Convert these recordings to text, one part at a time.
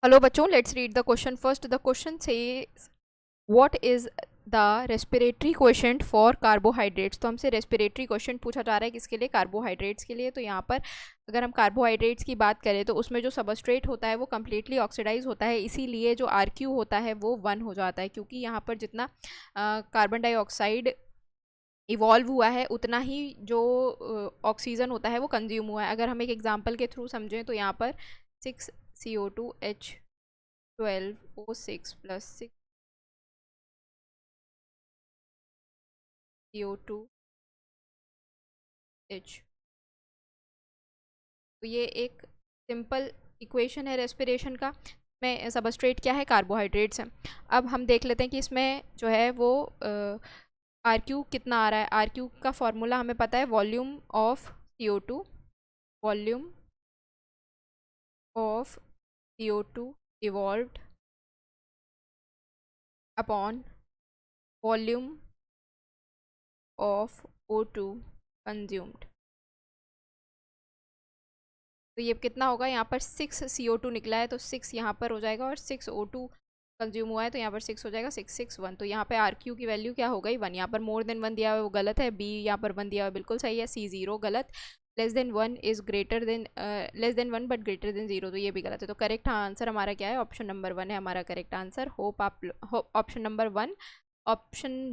Hello बच्चों, let's read the question first. The question says what is the respiratory question for carbohydrates. तो हमसे respiratory question पूछा जा रहा है किसके लिए? कार्बोहाइड्रेट्स के लिए. तो यहाँ पर अगर हम कार्बोहाइड्रेट्स की बात करें तो उसमें जो सबस्ट्रेट होता है वो कम्प्लीटली ऑक्सीडाइज होता है, इसीलिए जो आर क्यू होता है वो 1 हो जाता है, क्योंकि यहाँ पर जितना कार्बन डाइऑक्साइड इवॉल्व हुआ है उतना ही जो ऑक्सीजन होता है वो कंज्यूम हुआ है. अगर हम एक एग्जांपल के थ्रू समझें तो यहाँ पर 6CO2H12O6 प्लस 6CO2H. तो ये एक सिंपल इक्वेशन है रेस्पिरेशन का. में सबस्ट्रेट क्या है? कार्बोहाइड्रेट्स हैं. अब हम देख लेते हैं कि इसमें जो है वो आर क्यू कितना आ रहा है. आर क्यू का फॉर्मूला हमें पता है, volume of CO2, volume of CO2 evolved upon volume of O2 consumed. तो ये कितना होगा? यहाँ पर 6 CO2 निकला है तो 6 यहाँ पर हो जाएगा और 6 O2 कंज्यूम हुआ है तो यहाँ पर 6 हो जाएगा. 6 1. तो यहाँ पे आर क्यू की वैल्यू क्या हो गई? 1. यहाँ पर मोर देन 1 दिया हुआ है वो गलत है. बी यहाँ पर 1 दिया हुआ है बिल्कुल सही है. सी 0 गलत. Less than 1 is greater than less than 1 but greater than 0, तो ये भी गलत है. तो करेक्ट आंसर हमारा क्या है? ऑप्शन नंबर 1 है हमारा करेक्ट आंसर. होप आप ऑप्शन नंबर 1, ऑप्शन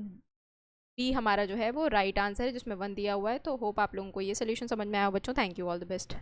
बी हमारा जो है वो राइट आंसर है जिसमें 1 दिया हुआ है. तो होप आप लोगों को ये सोल्यूशन समझ में आया हो बच्चों. Thank you, all the best.